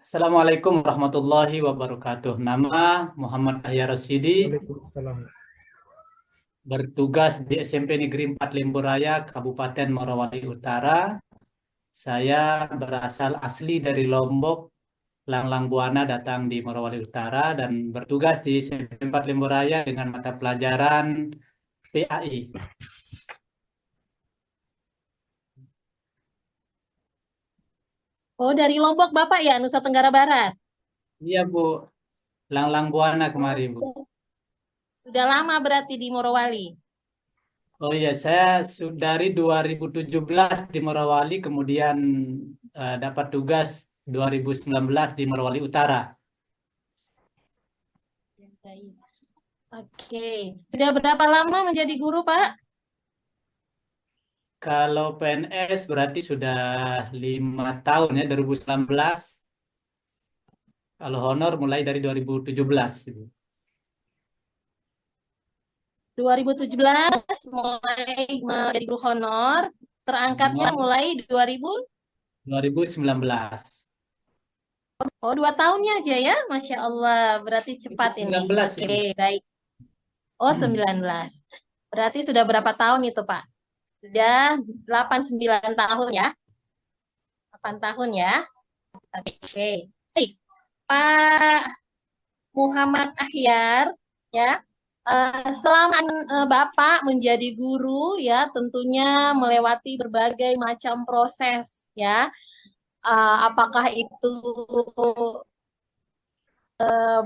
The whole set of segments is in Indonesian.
Assalamualaikum warahmatullahi wabarakatuh. Nama Muhammad Ahya Rasidi, Waalaikumsalam. bertugas di SMP Negeri 4 Lemburaya, Kabupaten Morowali Utara. Saya berasal asli dari Lombok, Langlang Buana datang di Morowali Utara dan bertugas di SMP 4 Lemburaya dengan mata pelajaran PAI. Oh, dari Lombok Bapak ya, Nusa Tenggara Barat. Iya Bu, Langlang Buana Oh, kemarin Bu. sudah lama berarti di Morowali. Oh iya, saya dari 2017 di Morowali, kemudian dapat tugas 2019 di Morowali Utara. Baik. Oke, sudah berapa lama menjadi guru, Pak? Kalau PNS berarti sudah 5 tahun ya, 2019. Kalau honor mulai dari 2017. 2017 mulai menjadi guru honor, terangkatnya Honor mulai 2000. 2019. Oh, 2 tahunnya aja ya, Masya Allah. Berarti cepat ini. 19 Oke, Ibu. baik. Oh, 19. Berarti sudah berapa tahun itu, Pak? Sudah 8 9 tahun ya? 8 tahun ya? Oke. Baik, Pak Muhammad Ahyar, ya. Selama Bapak menjadi guru, ya, tentunya melewati berbagai macam proses, ya. Apakah itu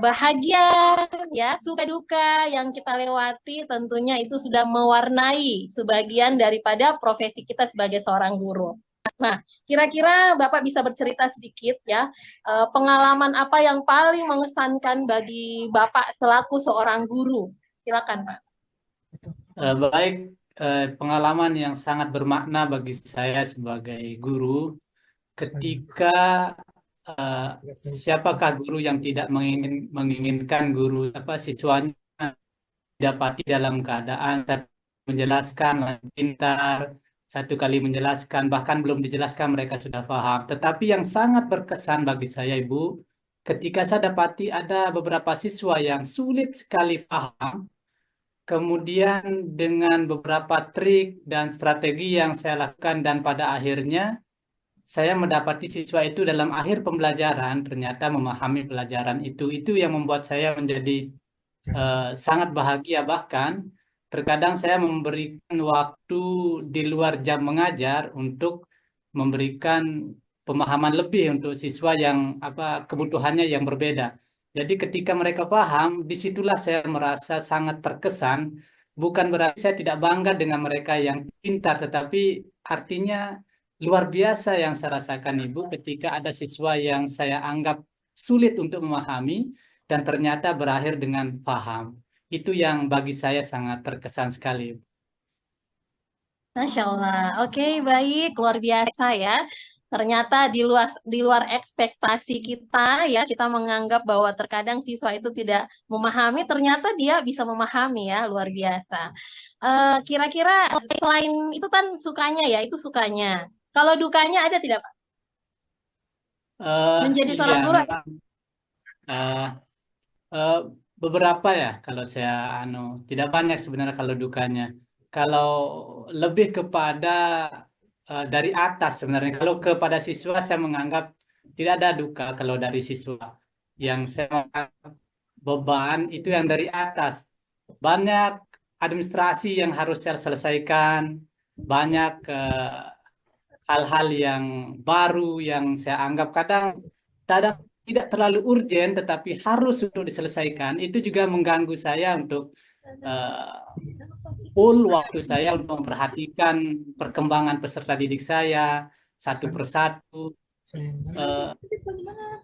bahagia, ya, suka duka yang kita lewati, tentunya itu sudah mewarnai sebagian daripada profesi kita sebagai seorang guru. Nah, kira-kira Bapak bisa bercerita sedikit ya, pengalaman apa yang paling mengesankan bagi Bapak selaku seorang guru? Silakan, Pak. Baik, pengalaman yang sangat bermakna bagi saya sebagai guru ketika eh, siapakah guru yang tidak menginginkan guru apa siswanya dapati dalam keadaan menjelaskan pintar, satu kali menjelaskan bahkan belum dijelaskan mereka sudah paham. Tetapi yang sangat berkesan bagi saya Ibu, ketika saya dapati ada beberapa siswa yang sulit sekali paham, kemudian dengan beberapa trik dan strategi yang saya lakukan dan pada akhirnya saya mendapati siswa itu dalam akhir pembelajaran ternyata memahami pelajaran itu. Itu yang membuat saya menjadi sangat bahagia, bahkan terkadang saya memberikan waktu di luar jam mengajar untuk memberikan pemahaman lebih untuk siswa yang apa kebutuhannya yang berbeda. Jadi ketika mereka paham, disitulah saya merasa sangat terkesan. Bukan berarti saya tidak bangga dengan mereka yang pintar, tetapi artinya luar biasa yang saya rasakan Ibu ketika ada siswa yang saya anggap sulit untuk memahami dan ternyata berakhir dengan paham. Itu yang bagi saya sangat terkesan sekali. Masya Allah. Oke, baik, luar biasa ya. Ternyata di luar ekspektasi kita ya, kita menganggap bahwa terkadang siswa itu tidak memahami, ternyata dia bisa memahami ya, luar biasa. Kira-kira selain itu kan sukanya ya, itu sukanya. Kalau dukanya ada tidak, Pak? Eh Menjadi iya, seorang guru. memang eh, eh, beberapa ya kalau saya tidak banyak sebenarnya kalau dukanya. Kalau lebih kepada dari atas sebenarnya. Kalau kepada siswa saya menganggap tidak ada duka kalau dari siswa. Yang saya menganggap beban itu yang dari atas. Banyak administrasi yang harus saya selesaikan, banyak hal-hal yang baru yang saya anggap kadang kadang tidak terlalu urgen tetapi harus untuk diselesaikan. Itu juga mengganggu saya untuk eh, full waktu saya untuk memperhatikan perkembangan peserta didik saya satu persatu. Eh,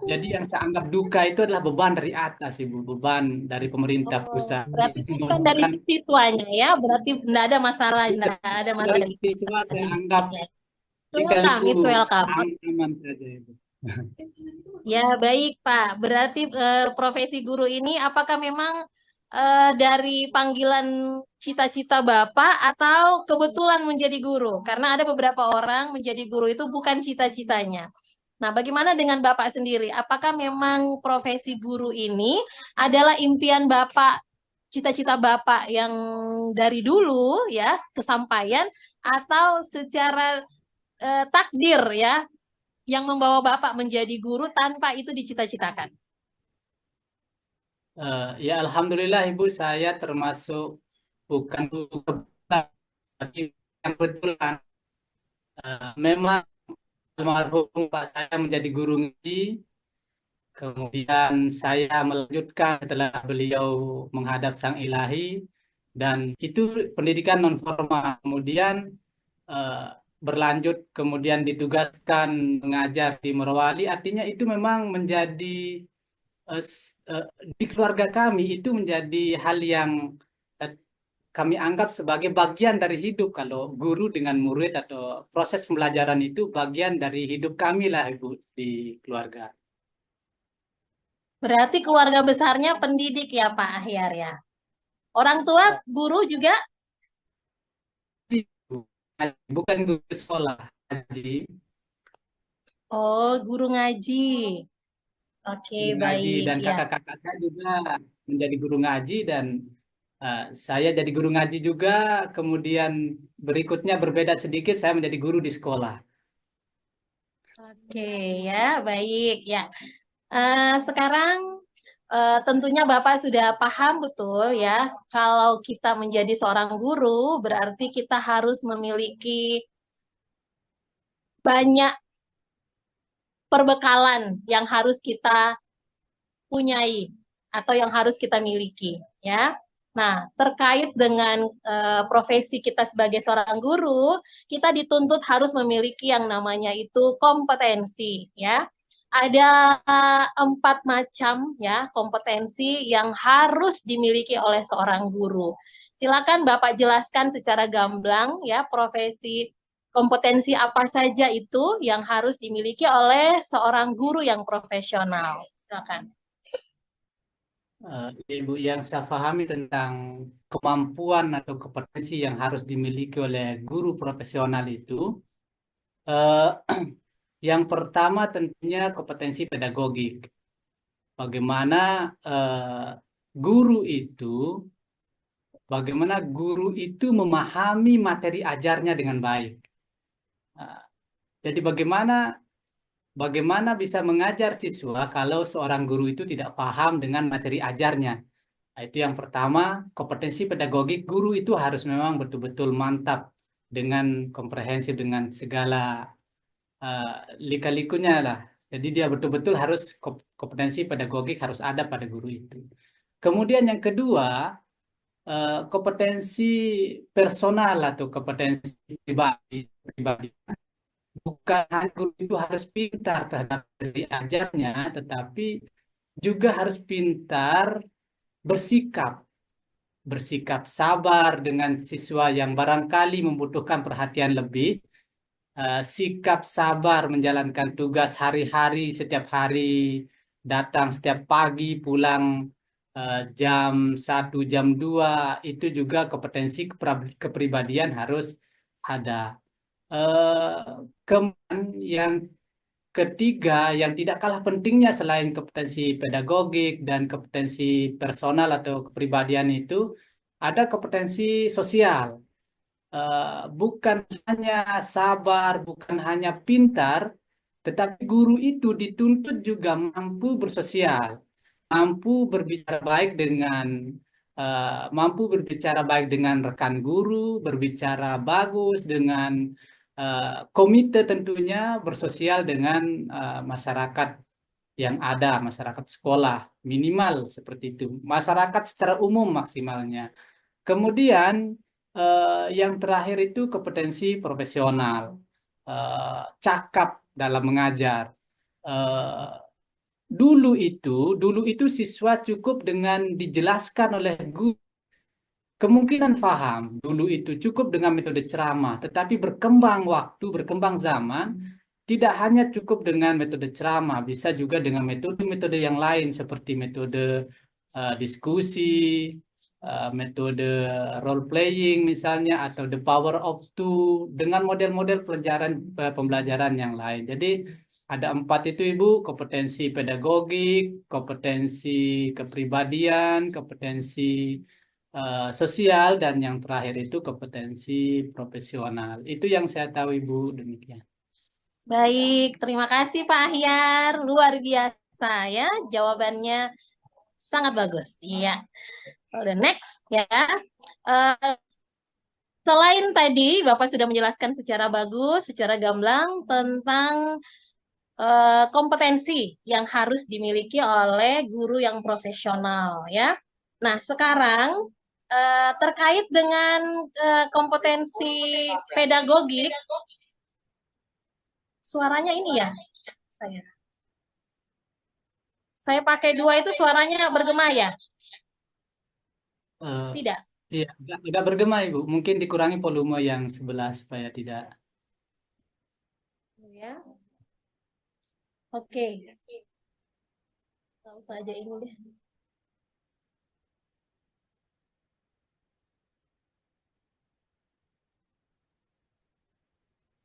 jadi yang saya anggap duka itu adalah beban dari atas, Ibu, beban dari pemerintah Oh, pusat. berarti bukan dari Bukan siswanya ya, berarti tidak ada masalah, tidak ada masalah dari dari siswa saya siswanya. anggap tinggal Welcome, it's dulu welcome. aman saja, Ibu. Ya, baik, Pak. Berarti profesi guru ini apakah memang dari panggilan cita-cita Bapak atau kebetulan menjadi guru? Karena ada beberapa orang menjadi guru itu bukan cita-citanya. Nah, bagaimana dengan Bapak sendiri? Apakah memang profesi guru ini adalah impian Bapak, cita-cita Bapak yang dari dulu ya, kesampaian, atau secara takdir ya, yang membawa Bapak menjadi guru tanpa itu dicita-citakan? Ya Alhamdulillah Ibu, saya termasuk bukan guru kebetulan, tapi yang kebetulan. Memang almarhum Pak saya menjadi guru ngaji, kemudian saya melanjutkan setelah beliau menghadap Sang Ilahi, dan itu pendidikan non formal. Kemudian eh, berlanjut, kemudian ditugaskan mengajar di Morowali. Artinya itu memang menjadi di keluarga kami itu menjadi hal yang eh, kami anggap sebagai bagian dari hidup. Kalau guru dengan murid atau proses pembelajaran itu bagian dari hidup kami lah Ibu di keluarga. Berarti keluarga besarnya pendidik ya Pak Ahyar ya. Orang tua guru juga? Bukan guru sekolah, haji. Oh, guru ngaji. Oke, Guru ngaji, baik dan ya. kakak-kakak saya juga menjadi guru ngaji, dan saya jadi guru ngaji juga. Kemudian berikutnya berbeda sedikit, saya menjadi guru di sekolah. Oke ya, baik ya. Sekarang tentunya Bapak sudah paham betul ya, kalau kita menjadi seorang guru berarti kita harus memiliki banyak perbekalan yang harus kita punyai atau yang harus kita miliki ya. Nah, terkait dengan profesi kita sebagai seorang guru, kita dituntut harus memiliki yang namanya itu kompetensi ya. Ada 4 macam ya kompetensi yang harus dimiliki oleh seorang guru. Silakan Bapak jelaskan secara gamblang ya profesi kompetensi apa saja itu yang harus dimiliki oleh seorang guru yang profesional. Silakan. Ibu, yang saya pahami tentang kemampuan atau kompetensi yang harus dimiliki oleh guru profesional itu, eh, yang pertama tentunya kompetensi pedagogik. Bagaimana eh, guru itu, bagaimana guru itu memahami materi ajarnya dengan baik. Nah, jadi bagaimana bisa mengajar siswa kalau seorang guru itu tidak paham dengan materi ajarnya. Nah, itu yang pertama, kompetensi pedagogik guru itu harus memang betul-betul mantap dengan komprehensif dengan segala eh, lika-likunya lah. Jadi dia betul-betul harus kompetensi pedagogik harus ada pada guru itu. Kemudian yang kedua, kompetensi personal atau kompetensi pribadi. Bukan hanya guru itu harus pintar terhadap diri ajarnya, tetapi juga harus pintar bersikap, bersikap sabar dengan siswa yang barangkali membutuhkan perhatian lebih, sikap sabar menjalankan tugas hari-hari, setiap hari datang setiap pagi, pulang jam 1, jam 2, itu juga kompetensi kepribadian harus ada. Kemudian yang ketiga, yang tidak kalah pentingnya selain kompetensi pedagogik dan kompetensi personal atau kepribadian itu, ada kompetensi sosial. Bukan hanya sabar, bukan hanya pintar, tetapi guru itu dituntut juga mampu bersosial, mampu berbicara baik dengan mampu berbicara baik dengan rekan guru, berbicara bagus dengan komite, tentunya bersosial dengan masyarakat yang ada, masyarakat sekolah minimal seperti itu, masyarakat secara umum maksimalnya. Kemudian yang terakhir itu kompetensi profesional, cakap dalam mengajar. Eh, dulu itu siswa cukup dengan dijelaskan oleh guru, kemungkinan paham. Dulu itu cukup dengan metode ceramah, tetapi berkembang waktu, berkembang zaman, tidak hanya cukup dengan metode ceramah, bisa juga dengan metode-metode yang lain seperti metode diskusi, metode role playing misalnya, atau the power of two, dengan model-model pembelajaran yang lain. Jadi Ada 4 itu Ibu, kompetensi pedagogik, kompetensi kepribadian, kompetensi sosial, dan yang terakhir itu kompetensi profesional. Itu yang saya tahu Ibu, demikian. Baik, terima kasih Pak Ahyar. Luar biasa ya, jawabannya sangat bagus. Iya. The next ya. Eh, Selain tadi Bapak sudah menjelaskan secara bagus, secara gamblang tentang kompetensi yang harus dimiliki oleh guru yang profesional ya. Nah, sekarang terkait dengan kompetensi pedagogik, suaranya ini ya, saya. Saya pakai dua itu suaranya bergema ya? Eh, Tidak. iya, agak bergema Ibu. Mungkin dikurangi volume yang sebelah supaya tidak. Ya. Oke. Tahu saja ini deh.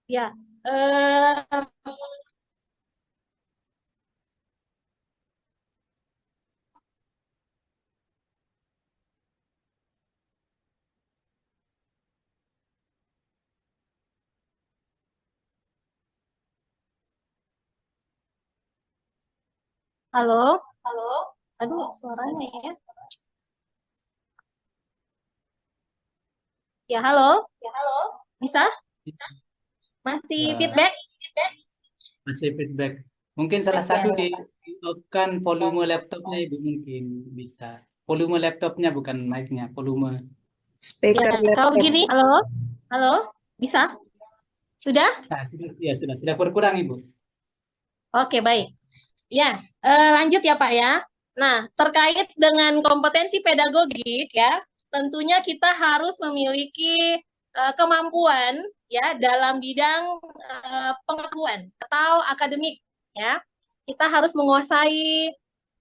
Ya. Eh, halo? Halo? Aduh, suaranya ya. Ya, halo? Ya, halo? Bisa? Masih Eh, feedback? Masih feedback. Mungkin salah Ya. satu di off-kan volume laptopnya Ibu, mungkin bisa. Volume laptopnya bukan mic-nya, volume. Ya, Speaker kalau laptop. begini, halo? Halo? Bisa? Sudah? Nah, ya sudah berkurang Ibu. Oke, baik. Ya, lanjut ya Pak ya. Nah, terkait dengan kompetensi pedagogik ya, tentunya kita harus memiliki kemampuan ya dalam bidang pengetahuan atau akademik ya. Kita harus menguasai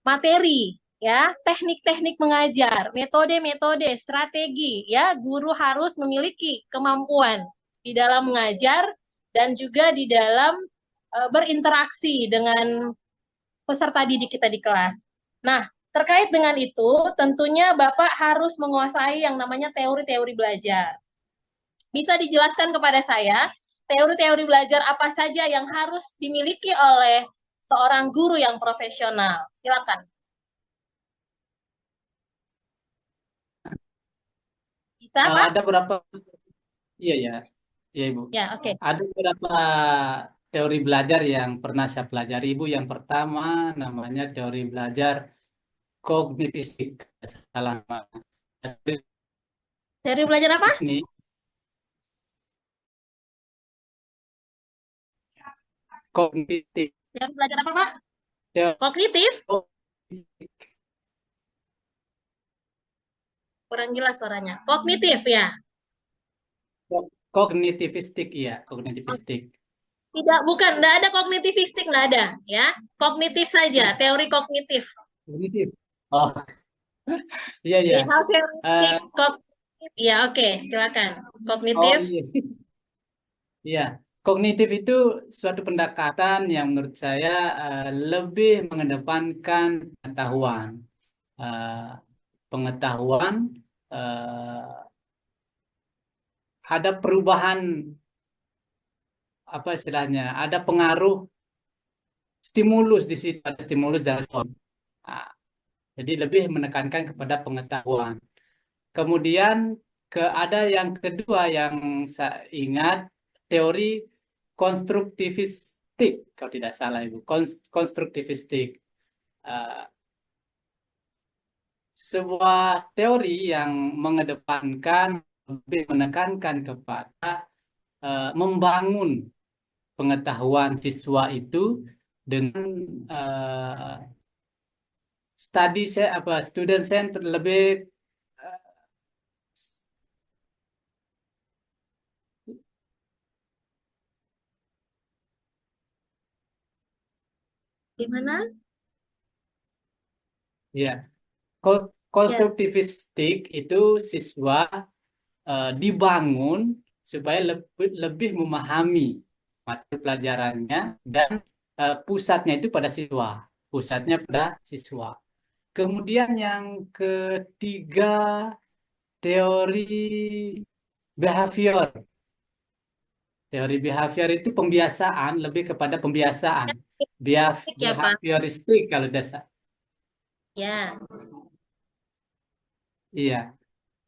materi ya, teknik-teknik mengajar, metode-metode, strategi ya. Guru harus memiliki kemampuan di dalam mengajar dan juga di dalam berinteraksi dengan peserta didik kita di kelas. Nah, terkait dengan itu, tentunya Bapak harus menguasai yang namanya teori-teori belajar. Bisa dijelaskan kepada saya, teori-teori belajar apa saja yang harus dimiliki oleh seorang guru yang profesional? Silakan. Bisa, Pak? Ada berapa? Iya ya, iya Ibu. Ya, oke. Ada beberapa teori belajar yang pernah saya pelajari Ibu. Yang pertama namanya teori belajar kognitistik. Salah nama. Teori belajar apa? Ini kognitif. Teori belajar apa, Pak? Teori Kognitif? kognitif. Kurang jelas suaranya. Kognitif ya? Kognitivistik, iya, kognitivistik. Tidak, bukan. Tidak ada kognitivistik, tidak ada. Ya, kognitif saja. Teori kognitif. Kognitif. Oh, iya ya. Perihal teoretik kognitif. Ya, oke, silakan. Oh Kognitif. iya. Iya, kognitif itu suatu pendekatan yang menurut saya lebih mengedepankan pengetahuan. Eh, Pengetahuan ada perubahan apa istilahnya? Ada pengaruh stimulus di situ, ada stimulus dan respon. Nah, jadi lebih menekankan kepada pengetahuan. Kemudian ada yang kedua yang saya ingat, teori konstruktivistik kalau tidak salah Ibu. Konstruktivistik. Eh, Sebuah teori yang mengedepankan lebih menekankan kepada membangun pengetahuan siswa itu dengan eh, student center, lebih eh, Gimana? ya, Ya. konstruktivistik itu siswa dibangun supaya lebih memahami materi pelajarannya dan pusatnya itu pada siswa. Pusatnya pada siswa. Kemudian yang ketiga, teori behavior. Teori behavior itu pembiasaan, lebih kepada pembiasaan. Ya, Pak. Behavioristik kalau dasar. Ya. Iya,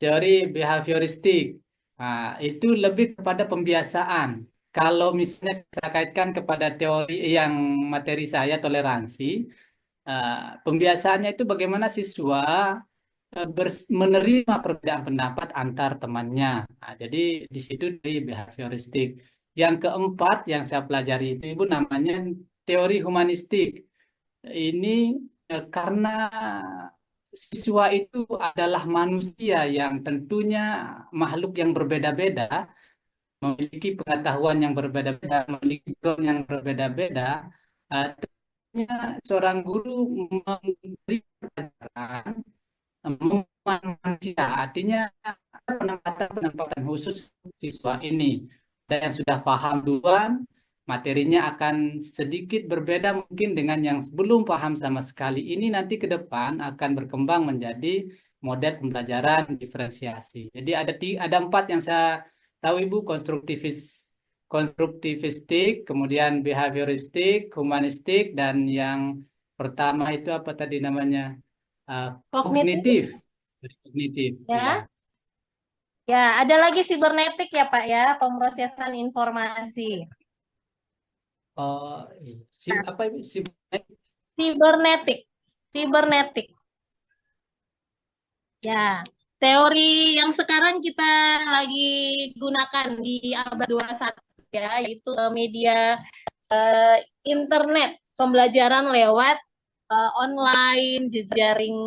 teori behavioristik. Nah, itu lebih kepada pembiasaan. Kalau misalnya kita kaitkan kepada teori yang materi saya toleransi, eh, pembiasaannya itu bagaimana siswa menerima perbedaan pendapat antar temannya. Nah, jadi di situ di behavioristik. Yang keempat yang saya pelajari itu Ibu namanya teori humanistik. Ini karena siswa itu adalah manusia yang tentunya makhluk yang berbeda-beda, memiliki pengetahuan yang berbeda-beda, memiliki background yang berbeda-beda. Tentunya seorang guru memberi pelajaran manusia, artinya penempatan-penempatan khusus siswa ini. Dan yang sudah paham duluan, materinya akan sedikit berbeda mungkin dengan yang belum paham sama sekali. Ini nanti ke depan akan berkembang menjadi model pembelajaran diferensiasi. Jadi ada empat yang saya tahu Ibu, konstruktivistik, kemudian behavioristik, humanistik, dan yang pertama itu apa tadi namanya? Eh, Kognitif Kognitif. Kognitif, ya. ya. Ya, ada lagi sibernetik ya, Pak ya, pemrosesan informasi. Oh, iya. Apa itu? Sibernetik. Sibernetik. Ya, teori yang sekarang kita lagi gunakan di abad 21 ya, yaitu media eh, internet, pembelajaran lewat online, jejaring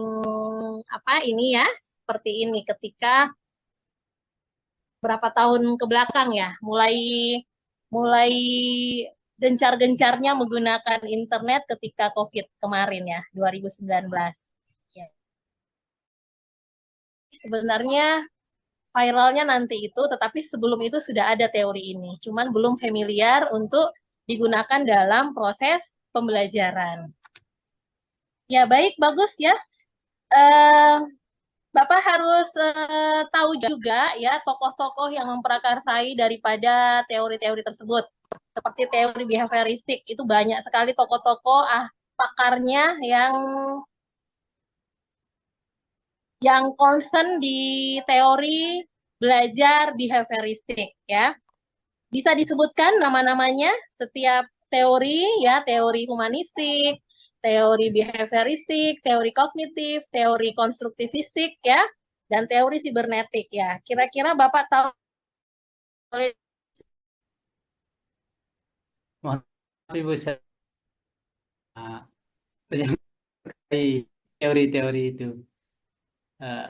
apa ini ya, seperti ini ketika berapa tahun ke belakang ya, mulai mulai gencar-gencarnya menggunakan internet ketika COVID kemarin ya, 2019. Ya. Sebenarnya viralnya nanti itu, tetapi sebelum itu sudah ada teori ini, cuman belum familiar untuk digunakan dalam proses pembelajaran. Ya baik, bagus ya. Eh, Bapak harus tahu juga ya tokoh-tokoh yang memprakarsai daripada teori-teori tersebut. Seperti teori behavioristik, itu banyak sekali tokoh-tokoh pakarnya yang concern di teori belajar behavioristik ya. Bisa disebutkan nama-namanya setiap teori ya, teori humanistik, teori behavioristik, teori kognitif, teori konstruktivistik ya, dan teori sibernetik ya. Kira-kira Bapak tahu Mohon maaf, Ibu, saya yang teori-teori itu. Eh,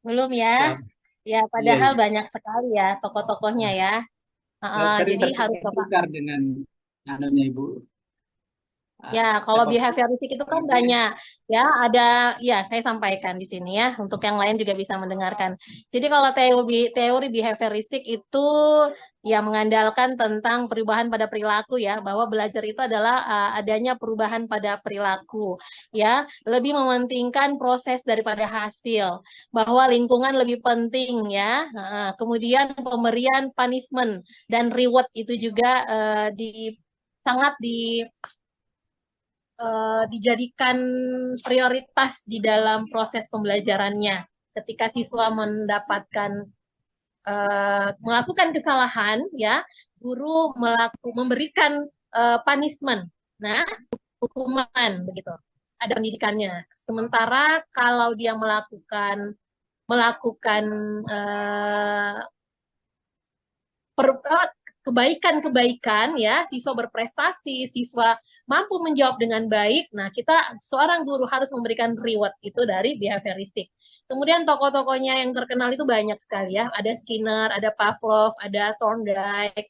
belum ya? ya, Ya, iya, padahal iya. banyak sekali ya tokoh-tokohnya ya. Sering Jadi harus Bapak. tertukar dengan anunya Ibu. Ya, kalau Sepak behavioristik itu kan ini, banyak. Ya, ada, ya saya sampaikan di sini ya, untuk yang lain juga bisa mendengarkan. Jadi kalau teori behavioristik itu ya mengandalkan tentang perubahan pada perilaku ya, bahwa belajar itu adalah adanya perubahan pada perilaku. Ya, lebih mementingkan proses daripada hasil, bahwa lingkungan lebih penting ya. Kemudian pemberian punishment dan reward itu juga sangat dijadikan prioritas di dalam proses pembelajarannya. Ketika siswa mendapatkan melakukan kesalahan, ya guru memberikan punishment, nah hukuman begitu. Ada pendidikannya. Sementara kalau dia melakukan uh, kebaikan-kebaikan ya, siswa berprestasi, siswa mampu menjawab dengan baik. Nah, kita seorang guru harus memberikan reward itu dari behavioristik. Kemudian tokoh-tokohnya yang terkenal itu banyak sekali ya. Ada Skinner, ada Pavlov, ada Thorndike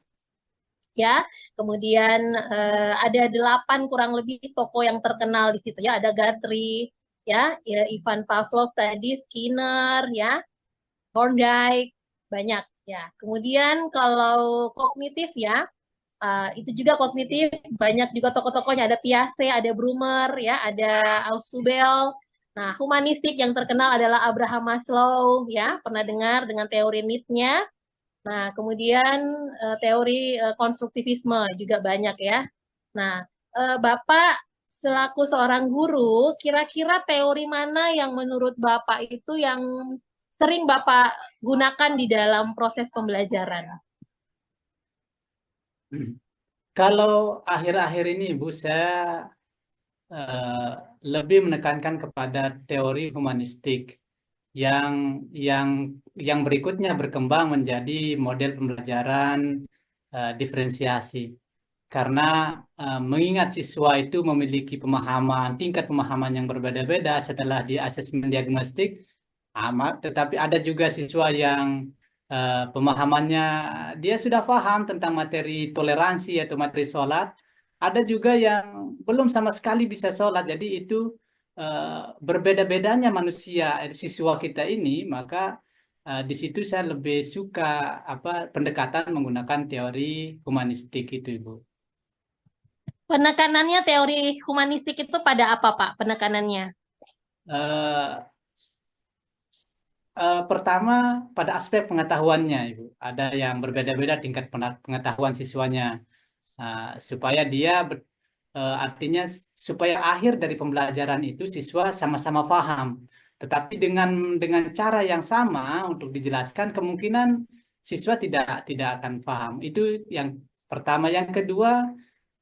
ya. Kemudian ada 8 kurang lebih tokoh yang terkenal di situ ya. Ada Guthrie ya, Ivan Pavlov tadi, Skinner ya, Thorndike banyak ya. Kemudian kalau kognitif ya, Itu juga kognitif, banyak juga tokoh-tokohnya, ada Piaget, ada Brumer, ya, ada Ausubel. Nah, humanistik yang terkenal adalah Abraham Maslow, ya, pernah dengar dengan teori need-nya. Nah, kemudian teori konstruktivisme juga banyak ya. Nah, Bapak selaku seorang guru, kira-kira teori mana yang menurut Bapak itu yang sering Bapak gunakan di dalam proses pembelajaran? Kalau akhir-akhir ini, Bu, saya eh, lebih menekankan kepada teori humanistik yang yang yang berikutnya berkembang menjadi model pembelajaran diferensiasi. Karena mengingat siswa itu memiliki tingkat pemahaman yang berbeda-beda setelah di asesmen diagnostik, tetapi ada juga siswa yang pemahamannya dia sudah paham tentang materi toleransi atau materi sholat. Ada juga yang belum sama sekali bisa sholat. Jadi itu berbeda-bedanya manusia, siswa kita ini, maka di situ saya lebih suka pendekatan menggunakan teori humanistik itu, Ibu. Penekanannya teori humanistik itu pada apa, Pak? Penekanannya? Eh, Pertama, pada aspek pengetahuannya, Ibu. Ada yang berbeda-beda tingkat pengetahuan siswanya. Supaya artinya supaya akhir dari pembelajaran itu siswa sama-sama paham. Tetapi dengan cara yang sama untuk dijelaskan, kemungkinan siswa tidak akan paham. Itu yang pertama. Yang kedua,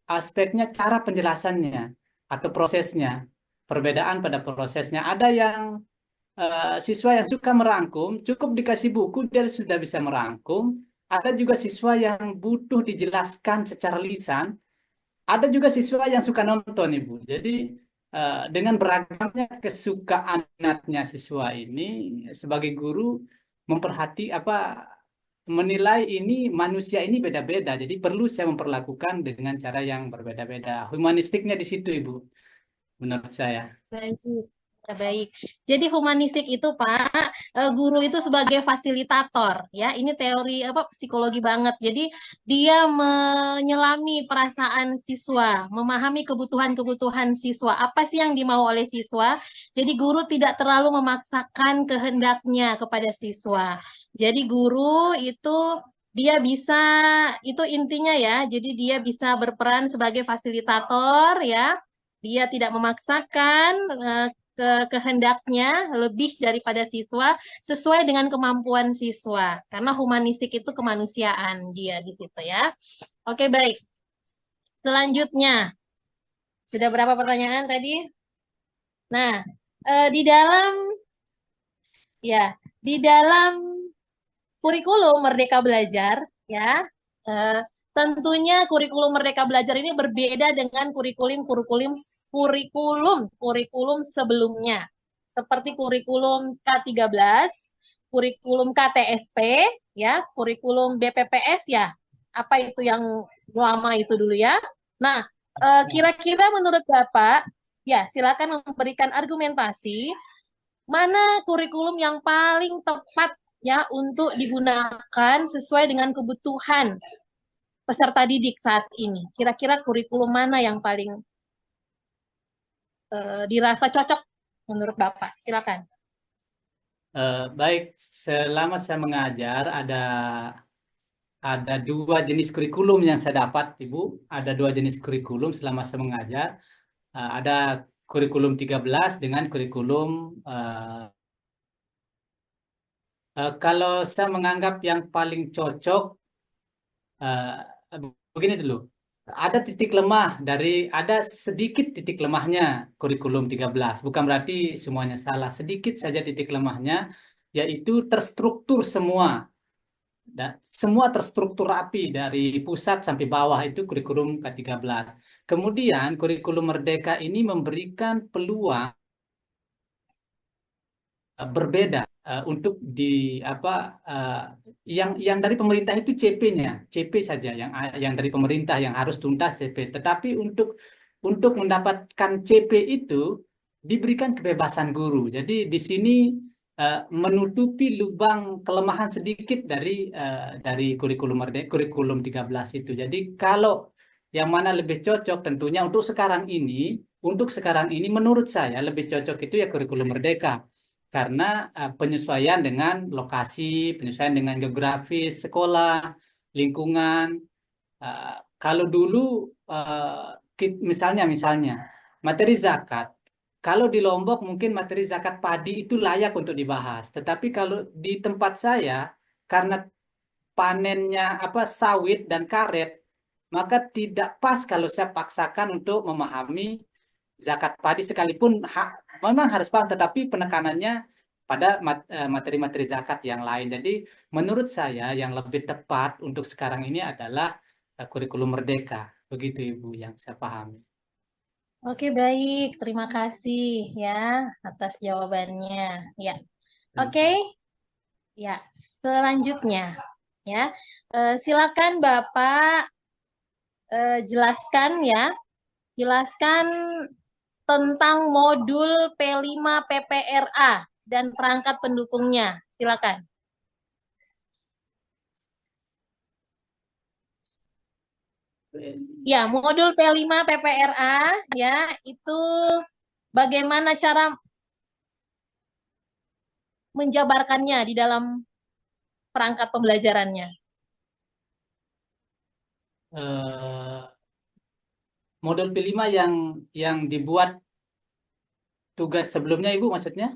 aspeknya cara penjelasannya atau prosesnya. Perbedaan pada prosesnya. Ada yang siswa yang suka merangkum, cukup dikasih buku, dia sudah bisa merangkum. Ada juga siswa yang butuh dijelaskan secara lisan. Ada juga siswa yang suka nonton, Ibu. Jadi, dengan beragamnya kesukaan minatnya siswa ini, sebagai guru menilai ini manusia ini beda-beda. Jadi perlu saya memperlakukan dengan cara yang berbeda-beda. Humanistiknya di situ, Ibu, menurut saya. Baik, ya, baik. Jadi humanistik itu Pak, guru itu sebagai fasilitator, ya. Ini teori apa psikologi banget. Jadi dia menyelami perasaan siswa, memahami kebutuhan-kebutuhan siswa. Apa sih yang dimau oleh siswa? Jadi guru tidak terlalu memaksakan kehendaknya kepada siswa. Jadi guru itu dia bisa, itu intinya ya. Jadi dia bisa berperan sebagai fasilitator, ya, dia tidak memaksakan kehendaknya lebih daripada siswa sesuai dengan kemampuan siswa. Karena humanistik itu kemanusiaan dia di situ ya. Oke, baik. Selanjutnya, sudah berapa pertanyaan tadi? Nah, di dalam ya, di dalam kurikulum Merdeka Belajar ya, eh, tentunya kurikulum Merdeka Belajar ini berbeda dengan kurikulum sebelumnya. Seperti kurikulum K13, kurikulum KTSP, ya, kurikulum BPPS ya. Apa itu yang lama itu dulu ya. Nah, kira-kira menurut Bapak, ya, silakan memberikan argumentasi mana kurikulum yang paling tepat ya untuk digunakan sesuai dengan kebutuhan peserta didik saat ini. Kira-kira kurikulum mana yang paling dirasa cocok menurut Bapak? Silakan. Baik, selama saya mengajar ada dua jenis kurikulum yang saya dapat, Ibu. Ada dua jenis kurikulum selama saya mengajar. Ada kurikulum 13 dengan kurikulum kalau saya menganggap yang paling cocok begini dulu. Ada sedikit titik lemahnya kurikulum 13. Bukan berarti semuanya salah. Sedikit saja titik lemahnya, yaitu terstruktur semua. Semua terstruktur rapi dari pusat sampai bawah itu kurikulum K13. Kemudian kurikulum Merdeka ini memberikan peluang berbeda untuk yang dari pemerintah itu CP saja yang dari pemerintah yang harus tuntas CP. Tetapi untuk mendapatkan CP itu diberikan kebebasan guru. Jadi di sini menutupi lubang kelemahan sedikit dari kurikulum 13 itu. Jadi kalau yang mana lebih cocok tentunya untuk sekarang ini menurut saya lebih cocok itu ya kurikulum Merdeka. Karena penyesuaian dengan lokasi, penyesuaian dengan geografis, sekolah, lingkungan. Uh, Kalau dulu misalnya materi zakat, kalau di Lombok mungkin materi zakat padi itu layak untuk dibahas. Tetapi kalau di tempat saya karena panennya sawit dan karet, maka tidak pas kalau saya paksakan untuk memahami zakat padi sekalipun memang harus paham, tetapi penekanannya pada materi-materi zakat yang lain. Jadi menurut saya yang lebih tepat untuk sekarang ini adalah kurikulum Merdeka. Begitu Ibu yang saya pahami. Oke, baik. Terima kasih ya atas jawabannya. Ya, oke. Ya, selanjutnya ya. Silakan Bapak jelaskan ya. Jelaskan tentang modul P5 PPRA dan perangkat pendukungnya. Silakan. Ya, modul P5 PPRA ya itu bagaimana cara menjabarkannya di dalam perangkat pembelajarannya. Modul P5 yang dibuat tugas sebelumnya Ibu maksudnya?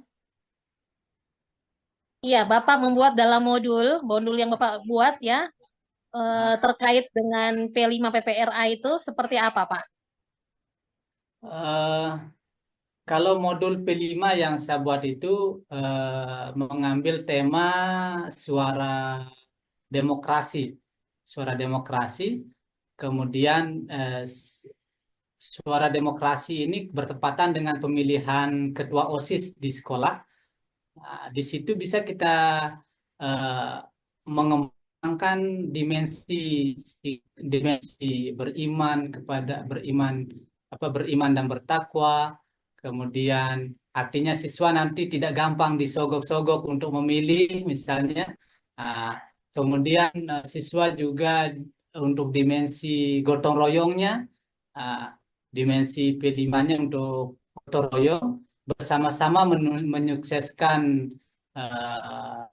Iya, Bapak membuat dalam modul yang Bapak buat ya, terkait dengan P5 PPRA itu seperti apa, Pak? Eh, Kalau modul P5 yang saya buat itu mengambil tema suara demokrasi. Suara demokrasi, kemudian suara demokrasi ini bertepatan dengan pemilihan ketua OSIS di sekolah. Nah, di situ bisa kita eh, mengembangkan dimensi dimensi beriman dan bertakwa. Kemudian artinya siswa nanti tidak gampang disogok-sogok untuk memilih misalnya. Nah, kemudian siswa juga untuk dimensi gotong royongnya, ah, dimensi P5-nya untuk gotong royong bersama-sama menyukseskan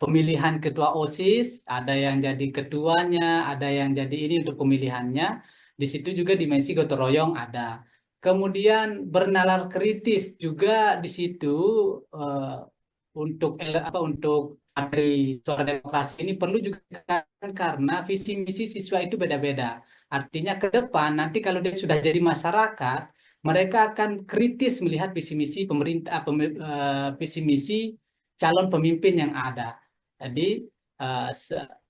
pemilihan ketua OSIS, ada yang jadi ketuanya, ada yang jadi ini untuk pemilihannya. Di situ juga dimensi gotong royong ada. Kemudian bernalar kritis juga di situ eh, untuk materi suara demokrasi ini perlu juga karena visi misi siswa itu beda-beda. Artinya ke depan nanti kalau dia sudah jadi masyarakat, mereka akan kritis melihat visi misi pemerintah, visi misi calon pemimpin yang ada. Jadi eh, se-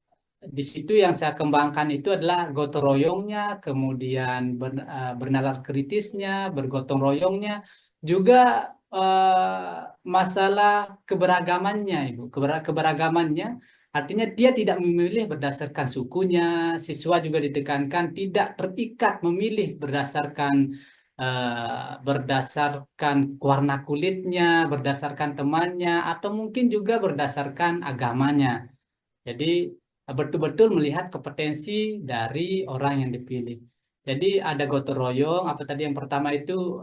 di situ yang saya kembangkan itu adalah gotong royongnya, kemudian bernalar kritisnya, bergotong royongnya, juga masalah keberagamannya, Ibu. Keberagamannya artinya dia tidak memilih berdasarkan sukunya, siswa juga ditekankan tidak terikat memilih berdasarkan warna kulitnya, berdasarkan temannya, atau mungkin juga berdasarkan agamanya. Jadi betul-betul melihat kompetensi dari orang yang dipilih. Jadi ada gotong royong, apa tadi yang pertama itu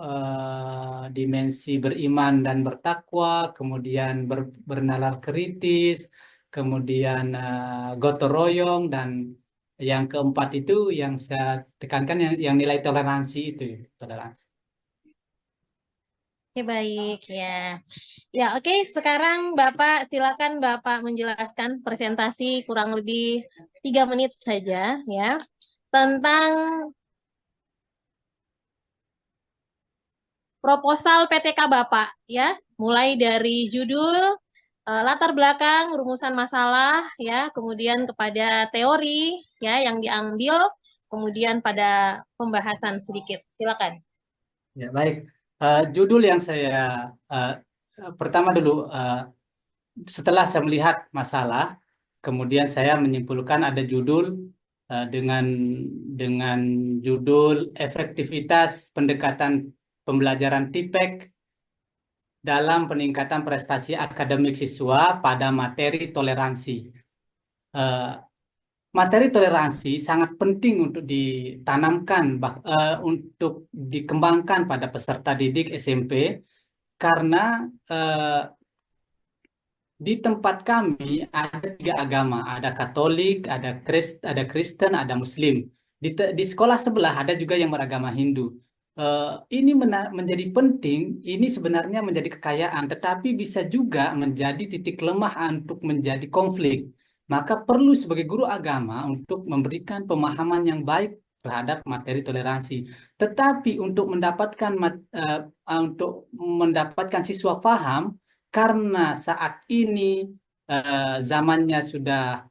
dimensi beriman dan bertakwa, kemudian bernalar kritis, kemudian gotong royong, dan yang keempat itu yang saya tekankan yang nilai toleransi itu, toleransi. Oke, baik ya. Ya, oke. Sekarang Bapak silakan Bapak menjelaskan presentasi kurang lebih 3 menit saja ya tentang proposal PTK Bapak ya, mulai dari judul, latar belakang, rumusan masalah ya, kemudian kepada teori ya yang diambil, kemudian pada pembahasan sedikit. Silakan. Ya, baik. Judul yang saya eh, pertama dulu, setelah saya melihat masalah, kemudian saya menyimpulkan ada judul dengan judul efektivitas pendekatan pembelajaran TIPEK dalam peningkatan prestasi akademik siswa pada materi toleransi. Eh, Materi toleransi sangat penting untuk ditanamkan, untuk dikembangkan pada peserta didik SMP, karena eh, di tempat kami ada 3 agama, ada Katolik, ada Kristen, ada Muslim. Di sekolah sebelah ada juga yang beragama Hindu. Ini menjadi penting, ini sebenarnya menjadi kekayaan, tetapi bisa juga menjadi titik lemah untuk menjadi konflik. Maka perlu sebagai guru agama untuk memberikan pemahaman yang baik terhadap materi toleransi. Tetapi untuk mendapatkan siswa paham, karena saat ini zamannya sudah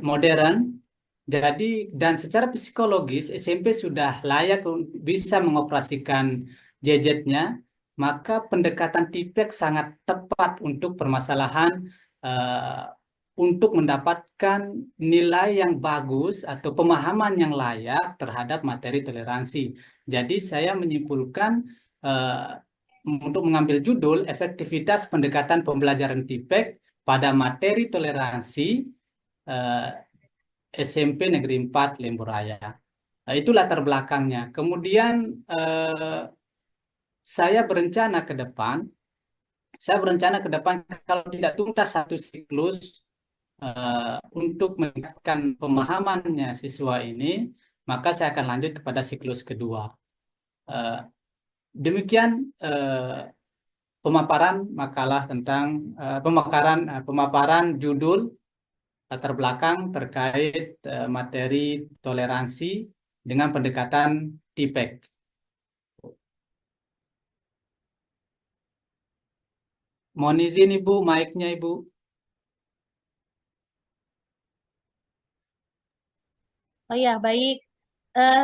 modern, jadi dan secara psikologis SMP sudah layak bisa mengoperasikan gadgetnya, maka pendekatan TIPEX sangat tepat untuk permasalahan eh, untuk mendapatkan nilai yang bagus atau pemahaman yang layak terhadap materi toleransi. Jadi saya menyimpulkan untuk mengambil judul efektivitas pendekatan pembelajaran TIPEX pada materi toleransi eh, SMP Negeri 4 Lembu Raya. Nah, itu latar belakangnya. Kemudian eh, saya berencana ke depan, kalau tidak tuntas satu siklus untuk meningkatkan pemahamannya siswa ini, maka saya akan lanjut kepada siklus kedua. Eh, Demikian pemaparan makalah tentang pemaparan judul latar belakang terkait materi toleransi dengan pendekatan TIPEX. Mohon izin Ibu, mic-nya Ibu. Oh ya, baik.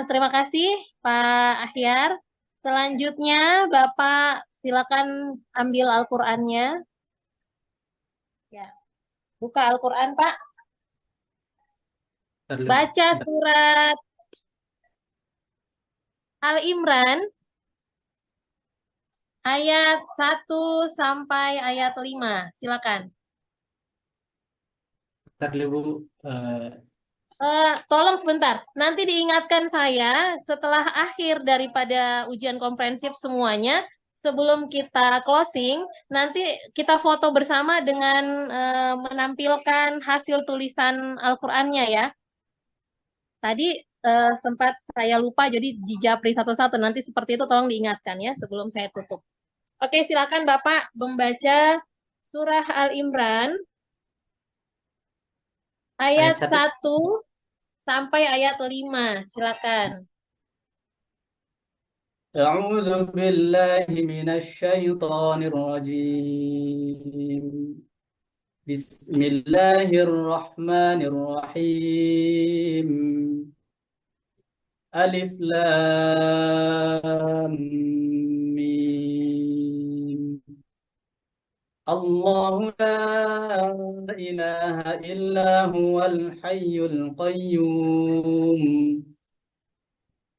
Terima kasih Pak Ahyar. Selanjutnya, Bapak silakan ambil Al-Qur'annya. Ya, buka Al-Qur'an, Pak. Baca Sebentar. surat Al-Imran ayat 1 sampai ayat 5. Silakan. Sebentar, Ibu. Tolong sebentar. Nanti diingatkan saya setelah akhir daripada ujian komprehensif semuanya, sebelum kita closing, nanti kita foto bersama dengan menampilkan hasil tulisan Al-Qur'annya ya. Tadi sempat saya lupa, jadi dijapri satu-satu. Nanti seperti itu tolong diingatkan ya sebelum saya tutup. Oke, silakan Bapak membaca surah Al-Imran ayat Ayat 1. 1 sampai ayat 5. Silakan. أعوذ بالله من الشيطان الرجيم. بسم الله الرحمن الرحيم. ألف لام ميم. الله لا إله إلا هو الحي القيوم.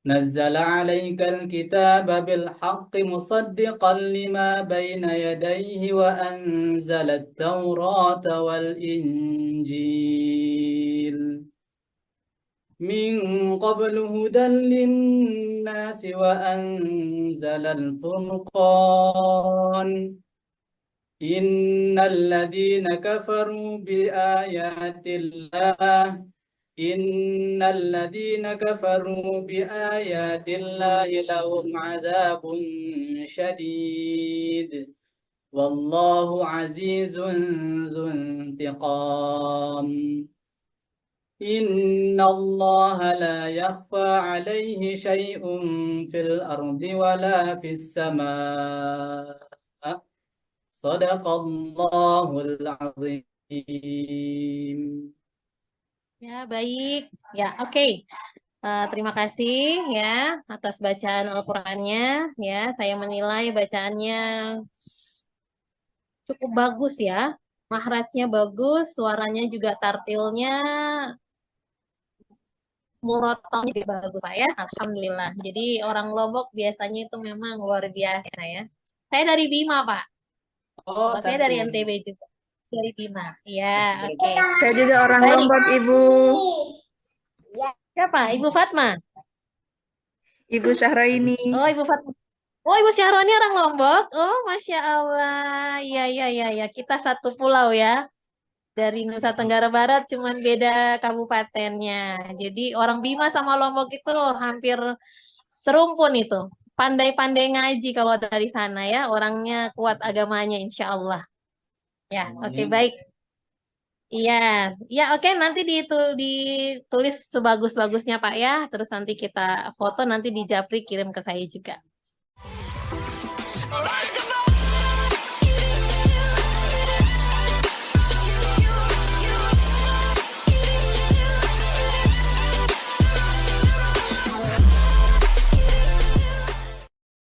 نزل عليك الكتاب بالحق مصدقا لما بين يديه وأنزل التوراة والإنجيل من قبل هدى للناس وأنزل الفرقان. إن الذين كفروا بآيات الله إن الذين كفروا بآيات الله لهم عذاب شديد والله عزيز ذو انتقام. إن الله لا يخفى عليه شيء في الأرض ولا في السماء. صدق الله العظيم. Ya, baik. Ya, oke. Terima kasih ya atas bacaan Al-Qur'annya ya. Saya menilai bacaannya cukup bagus ya. Mahrajnya bagus, suaranya juga tartilnya, murotalnya juga bagus Pak ya. Alhamdulillah. Jadi orang Lombok biasanya itu memang luar biasa ya. Saya dari Bima Pak. Oh, Kalau saya dari santun. NTB juga, dari Bima. Ya, Santun. oke. Saya juga orang Baik. Lombok, Ibu. Siapa? Ibu Fatma. Ibu Syahraini. Oh, Ibu Fatma. Oh, Ibu Syahroni orang Lombok. Oh, Masya Allah. Iya, iya, iya, ya. Kita satu pulau ya. Dari Nusa Tenggara Barat, cuman beda kabupatennya. Jadi orang Bima sama Lombok itu hampir serumpun itu. Pandai-pandai ngaji kalau dari sana ya. Orangnya kuat agamanya, insya Allah. Ya, oke, Amin. baik. Iya, ya oke nanti ditulis sebagus-bagusnya Pak ya. Terus nanti kita foto nanti di Japri kirim ke saya juga.